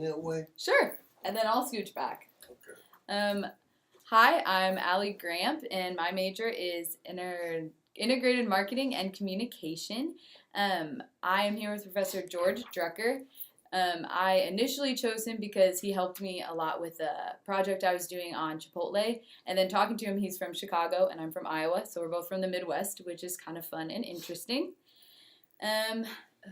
that way? Sure. And then I'll scooch back. Okay. Hi, I'm Allie Gramp, and my major is integrated marketing and communication. I am here with Professor George Drucker. I initially chose him because he helped me a lot with a project I was doing on Chipotle. And then talking to him, he's from Chicago, and I'm from Iowa, so we're both from the Midwest, which is kind of fun and interesting.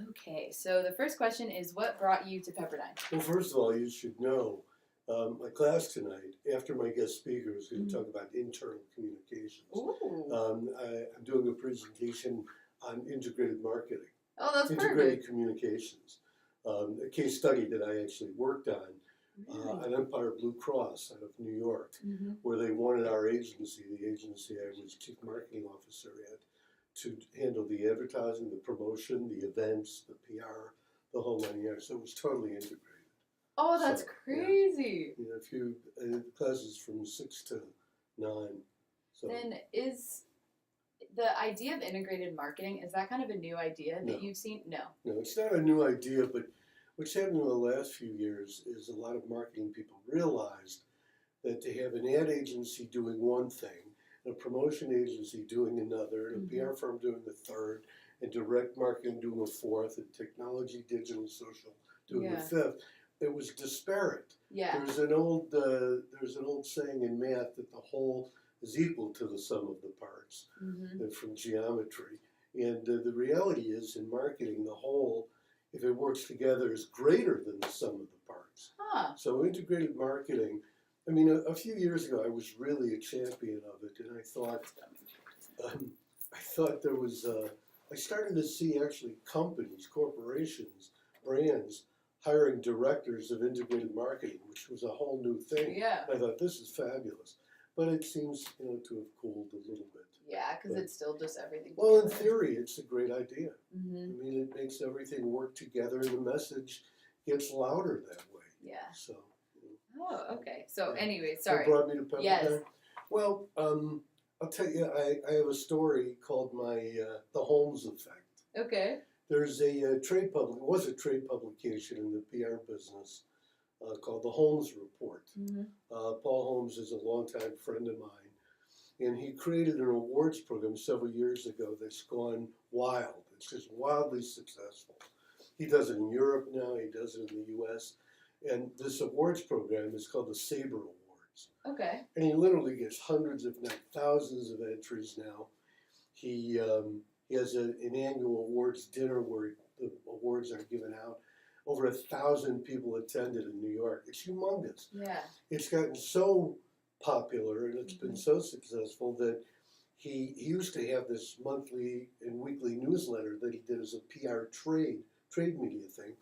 Okay, so the first question is, what brought you to Pepperdine? Well, first of all, you should know my class tonight, after my guest speaker, is going to talk about internal communications. I'm doing a presentation on integrated marketing. Oh, that's integrated perfect. Communications. A case study that I actually worked on at Empire Blue Cross out of New York, where they wanted our agency, the agency I was chief marketing officer at, to handle the advertising, the promotion, the events, the PR, the whole 9 yards. So it was totally integrated. Oh, that's crazy. Yeah, if you classes from 6 to 9. So then is the idea of integrated marketing, is that kind of a new idea that you've seen? No, it's not a new idea, but what's happened in the last few years is a lot of marketing people realized that they have an ad agency doing one thing, a promotion agency doing another, and a PR firm doing the third, and direct marketing doing a fourth, and technology, digital, social doing the fifth. It was disparate. Yeah. There's an old saying in math that the whole is equal to the sum of the parts from geometry. And the reality is, in marketing, the whole, if it works together, is greater than the sum of the parts. So integrated marketing, I mean, a few years ago, I was really a champion of it, and I thought there was, I started to see actually companies, corporations, brands, hiring directors of integrated marketing, which was a whole new thing. Yeah. I thought, this is fabulous. But it seems, to have cooled a little bit. Yeah, because it's still just everything Well, together. in theory, it's a great idea. I mean, it makes everything work together, and the message gets louder that way. Yeah. So. Oh, okay. So anyway, sorry. That brought me to Pepperdine? Yes. Well, I'll tell you, I have a story called the Holmes Effect. Okay. There's a trade publication in the PR business called the Holmes Report. Paul Holmes is a longtime friend of mine, and he created an awards program several years ago that's gone wild. It's just wildly successful. He does it in Europe now, he does it in the US, and this awards program is called the Sabre Awards. Okay. And he literally gets hundreds, if not thousands, of entries now. He has an annual awards dinner where the awards are given out. Over 1,000 people attended in New York. It's humongous. Yeah. It's gotten so popular and it's been so successful that he used to have this monthly and weekly newsletter that he did as a PR trade media thing.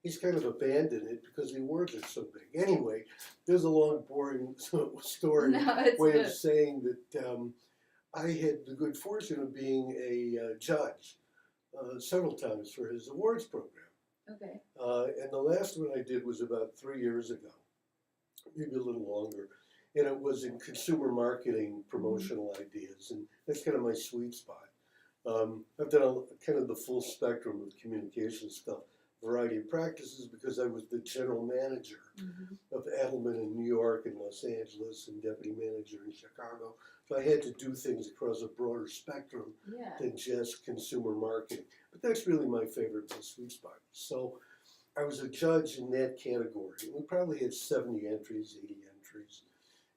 He's kind of abandoned it because the awards are so big. Anyway, there's a long, boring story way of saying that I had the good fortune of being a judge several times for his awards program. Okay. And the last one I did was about 3 years ago, maybe a little longer. And it was in consumer marketing promotional ideas. And that's kind of my sweet spot. I've done kind of the full spectrum of communication stuff, variety of practices, because I was the general manager of Edelman in New York and Los Angeles and deputy manager in Chicago. So I had to do things across a broader spectrum than just consumer marketing. But that's really my favorite, my sweet spot. So I was a judge in that category. We probably had 70 entries, 80 entries.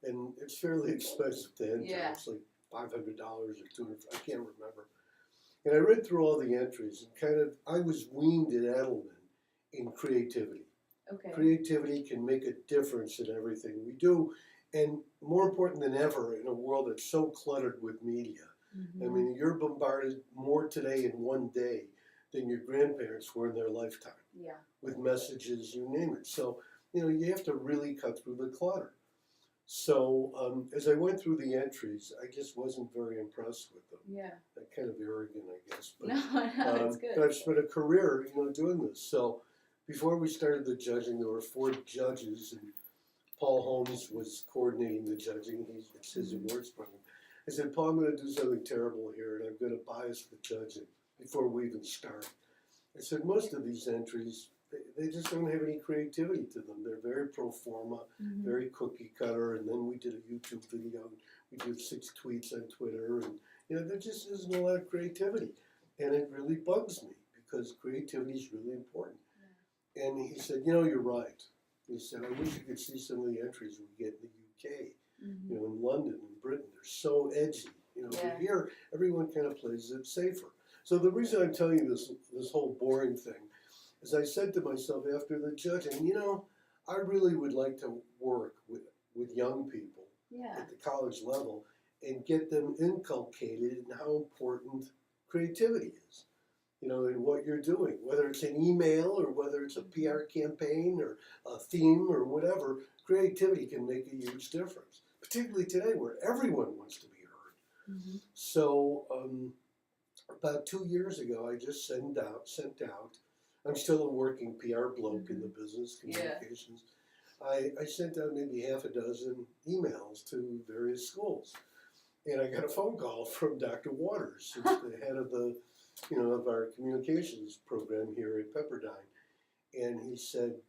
And it's fairly expensive to enter. Yeah. It's like $500 or $200, I can't remember. And I read through all the entries and I was weaned at Edelman in creativity. Okay. Creativity can make a difference in everything we do. And more important than ever in a world that's so cluttered with media. I mean, you're bombarded more today in one day than your grandparents were in their lifetime. Yeah. With messages, you name it. So, you have to really cut through the clutter. So as I went through the entries, I just wasn't very impressed with them. Yeah. Kind of arrogant, I guess. But, no, it's good. But I've spent a career, doing this. So before we started the judging, there were 4 judges, and Paul Holmes was coordinating the judging. It's his awards program. I said, Paul, I'm going to do something terrible here, and I'm going to bias the judging before we even start. I said, most of these entries they just don't have any creativity to them. They're very pro forma, Mhm. very cookie cutter, and then we did a YouTube video, we did 6 tweets on Twitter, and there just isn't a lot of creativity. And it really bugs me because creativity is really important. Yeah. And he said, you're right. He said, I wish you could see some of the entries we get in the UK, Mhm. in London and Britain. They're so edgy. But Yeah. here, everyone kind of plays it safer. So the reason I'm telling you this whole boring thing is I said to myself after the judging, I really would like to work with young people Yeah. at the college level and get them inculcated in how important creativity is, in what you're doing, whether it's an email or whether it's a PR campaign or a theme or whatever. Creativity can make a huge difference, particularly today where everyone wants to be heard. Mhm. So about 2 years ago, I just sent out. I'm still a working PR bloke in the business communications. I sent out maybe half a dozen emails to various schools, and I got a phone call from Dr. Waters, who's the head of of our communications program here at Pepperdine. And he said,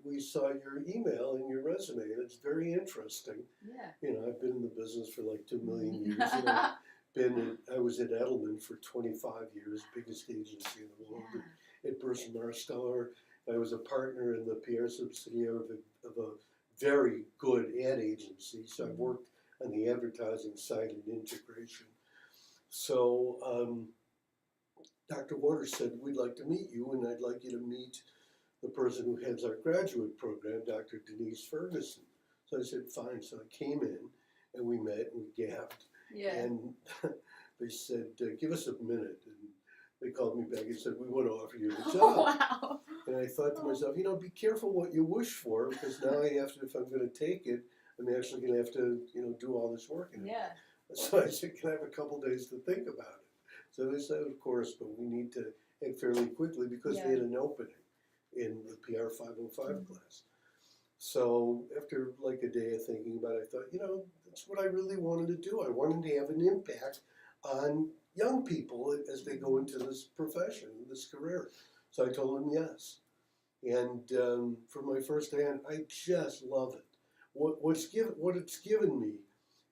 we saw your email and your resume, and it's very interesting. Yeah. I've been in the business for like 2 million years. I was at Edelman for 25 years, biggest agency in the world. Yeah. At Burson Marsteller, I was a partner in the PR subsidiary of a very good ad agency. So I've worked on the advertising side and integration. So Dr. Waters said, we'd like to meet you, and I'd like you to meet the person who heads our graduate program, Dr. Denise Ferguson. So I said, fine. So I came in, and we met, and we gabbed. Yeah. And they said, give us a minute. And they called me back and said, we want to offer you the job. Wow. And I thought to myself, be careful what you wish for, because now I have to, if I'm going to take it, I'm actually going to have to, do all this work in it. Yeah. So I said, can I have a couple days to think about it? So they said, of course, but we need to act fairly quickly because they had an opening in the PR 505 class. So after like a day of thinking about it, I thought, that's what I really wanted to do. I wanted to have an impact on young people as they go into this profession, this career. So I told them yes. And from my first hand, I just love it. What it's given me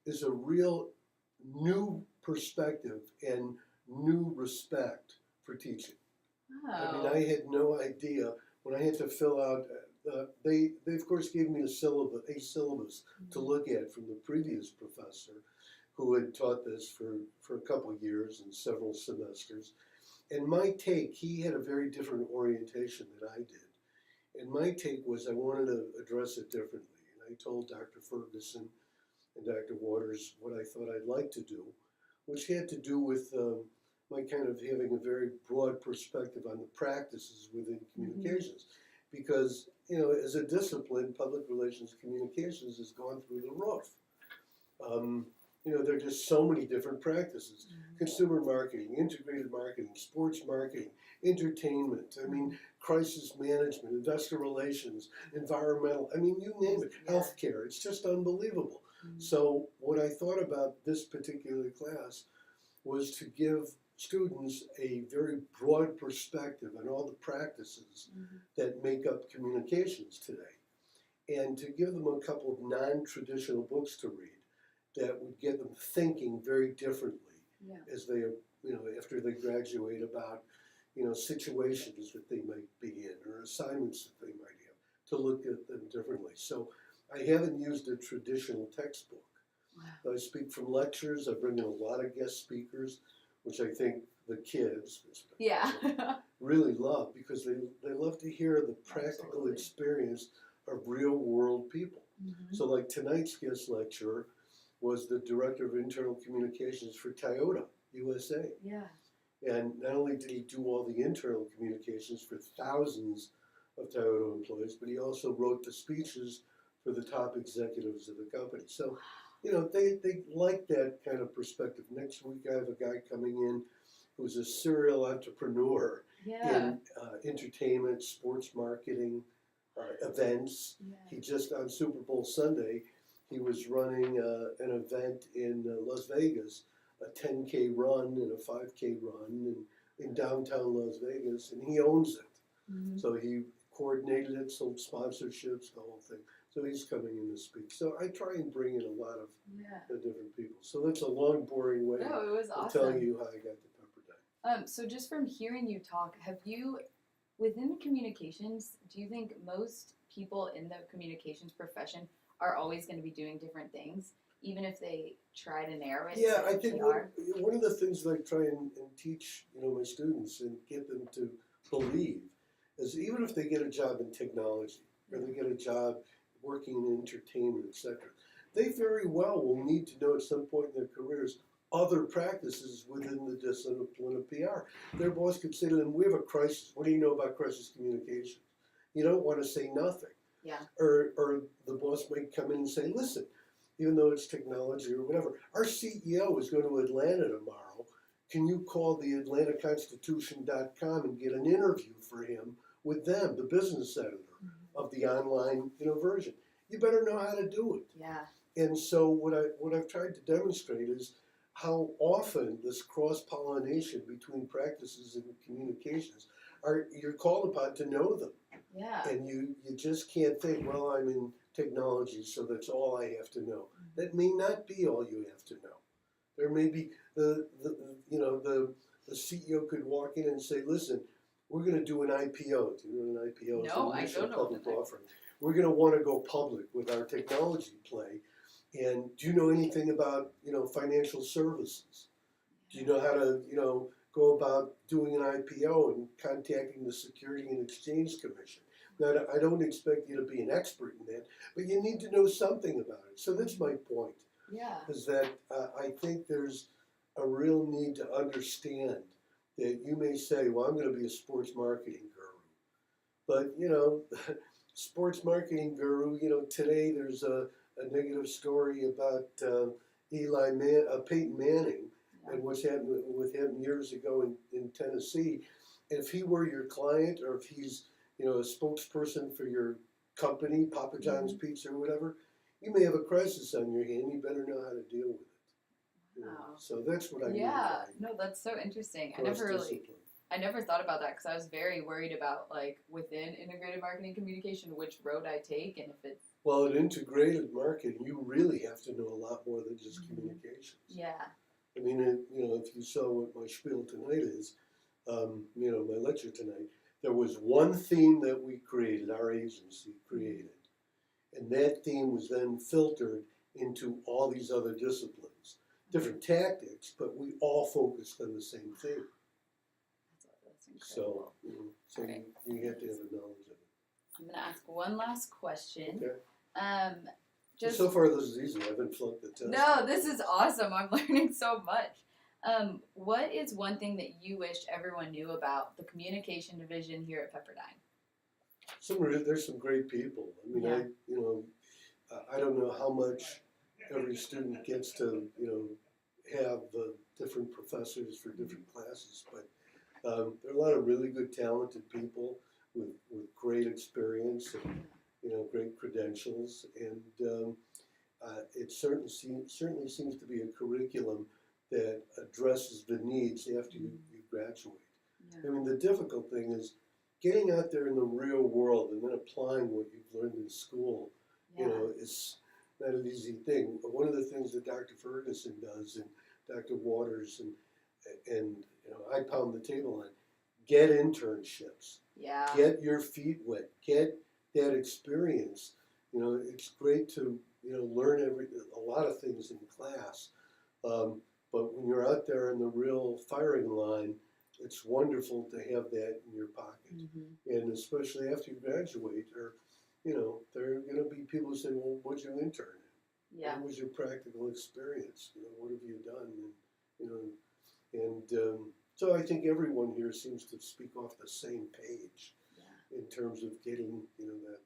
is a real new perspective and new respect for teaching. Oh. I mean, I had no idea when I had to fill out. They of course gave me a syllabus to look at from the previous professor, who had taught this for a couple of years and several semesters. And my take, he had a very different orientation than I did. And my take was I wanted to address it differently. And I told Dr. Ferguson and Dr. Waters what I thought I'd like to do, which had to do with my kind of having a very broad perspective on the practices within communications. Because, as a discipline, public relations communications has gone through the roof. There are just so many different practices. Consumer marketing, integrated marketing, sports marketing, entertainment, crisis management, investor relations, environmental, you name it, healthcare. It's just unbelievable. So what I thought about this particular class was to give students a very broad perspective on all the practices that make up communications today, and to give them a couple of non-traditional books to read that would get them thinking very differently as they, after they graduate about, situations that they might be in or assignments that they might have, to look at them differently. So I haven't used a traditional textbook. Wow. I speak from lectures. I bring in a lot of guest speakers, which I think the kids really love, because they love to hear the practical experience of real world people. So like tonight's guest lecturer was the director of internal communications for Toyota USA. Yeah. And not only did he do all the internal communications for thousands of Toyota employees, but he also wrote the speeches for the top executives of the company. So, they like that kind of perspective. Next week I have a guy coming in who's a serial entrepreneur in entertainment, sports marketing, events. He just, on Super Bowl Sunday, he was running an event in Las Vegas, a 10K run and a 5K run in downtown Las Vegas, and he owns it. So he coordinated it, sold sponsorships, the whole thing. So he's coming in to speak. So I try and bring in a lot of different people. So that's a long, boring way No, it was of awesome. telling you how I got to Pepperdine. So just from hearing you talk, have you, within communications, do you think most people in the communications profession are always going to be doing different things, even if they try to narrow it? Yeah, to I think PR? one of the things that I try and teach, my students and get them to believe is even if they get a job in technology or they get a job working in entertainment, etc., they very well will need to know at some point in their careers other practices within the discipline of PR. Their boss could say to them, "We have a crisis. What do you know about crisis communications?" You don't want to say nothing. Yeah. Or the boss might come in and say, "Listen, even though it's technology or whatever, our CEO is going to Atlanta tomorrow. Can you call the AtlantaConstitution.com and get an interview for him with them, the business editor of the online version? You better know how to do it." Yeah. And so what I've tried to demonstrate is how often this cross-pollination between practices and communications you're called upon to know them. Yeah. And you just can't think, well, I'm in technology, so that's all I have to know. That may not be all you have to know. There may be the CEO could walk in and say, "Listen, we're going to do an IPO." Do you know what an IPO is? No, An I initial don't know what public an offering. We're going to want to go public with our technology play. And do you know anything about financial services? Do you know how to go about doing an IPO and contacting the Security and Exchange Commission? Now, I don't expect you to be an expert in that, but you need to know something about it. So that's my point. Yeah. Is that I think there's a real need to understand that you may say, "Well, I'm going to be a sports marketing guru," but sports marketing guru. Today there's a negative story about Peyton Manning and what's happened with him years ago in Tennessee. If he were your client, or if he's a spokesperson for your company, Papa John's Pizza or whatever, you may have a crisis on your hand. You better know how to deal with it. Wow. So that's what I mean. Yeah. No, that's so interesting. I never thought about that because I was very worried about, like, within integrated marketing communication, which road I take and if it's. Well, in integrated marketing, you really have to know a lot more than just communications. Yeah. I mean, if you saw what my spiel tonight is, my lecture tonight, there was one theme that we created, our agency created, and that theme was then filtered into all these other disciplines, different tactics, but we all focused on the same thing. That's incredible. So Right. you have to have a knowledge of it. I'm going to ask one last question. Okay. Just so far, this is easy. I haven't flunked the test. No, this is awesome. I'm learning so much. What is one thing that you wished everyone knew about the communication division here at Pepperdine? There's some great people. I mean, I don't know how much every student gets to, have the different professors for different classes, but there are a lot of really good, talented people with great experience and, great credentials, and it certainly seems to be a curriculum that addresses the needs after you graduate. Yeah. I mean, the difficult thing is getting out there in the real world and then applying what you've learned in school. Is not an easy thing. But one of the things that Dr. Ferguson does and Dr. Waters and I pound the table on, get internships. Yeah. Get your feet wet. Get that experience. It's great to learn a lot of things in class, but when you're out there in the real firing line, it's wonderful to have that in your pocket. And especially after you graduate, or there are going to be people who say, "Well, what'd you intern in? Yeah. What was your practical experience? What have you done?" And so I think everyone here seems to speak off the same page in terms of getting that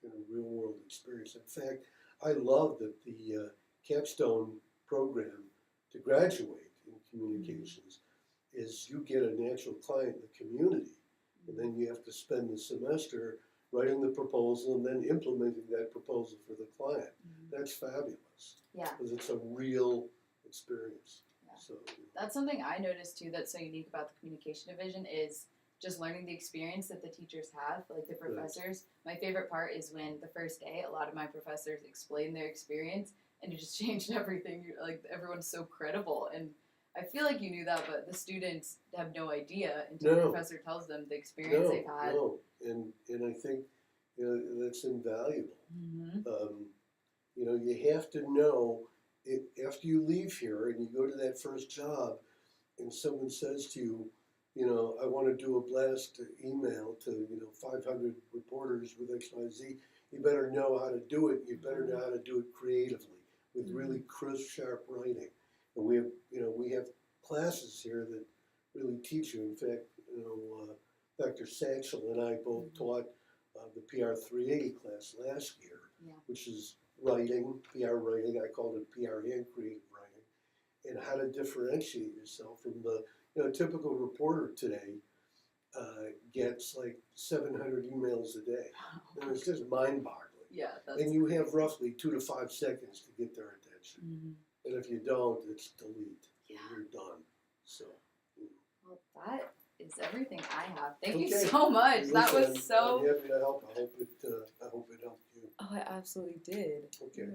kind of real world experience. In fact, I love that the capstone program to graduate in communications is you get a natural client in the community, and then you have to spend the semester writing the proposal and then implementing that proposal for the client. That's fabulous. Yeah. Because it's a real experience. Yeah. So that's something I noticed too that's so unique about the communication division is just learning the experience that the teachers have, like the Right. professors. My favorite part is when the first day, a lot of my professors explain their experience, and it just changed everything. Like everyone's so credible, and I feel like you knew that, but the students have no idea until the No. professor tells them the experience they've had. No, and I think that's invaluable. Mm-hmm. You have to know it after you leave here and you go to that first job, and someone says to you, I want to do a blast email to 500 reporters with X, Y, Z. You better know how to do it. You better know how to do it creatively with really crisp, sharp writing. And we have classes here that really teach you. In fact, Dr. Satchel and I both taught the PR 380 class last year, which is writing, PR writing. I called it PR and creative writing, and how to differentiate yourself from the typical reporter today gets like 700 emails a day. And it's just mind-boggling. Yeah, And you have roughly 2 to 5 seconds to get their attention. Mm-hmm. And if you don't, it's delete. Yeah. And you're done. So. Well, that is everything I have. Thank you Okay. so much. Listen, That was so. I'm happy to help. I hope it helped you. Oh, I absolutely did. Okay.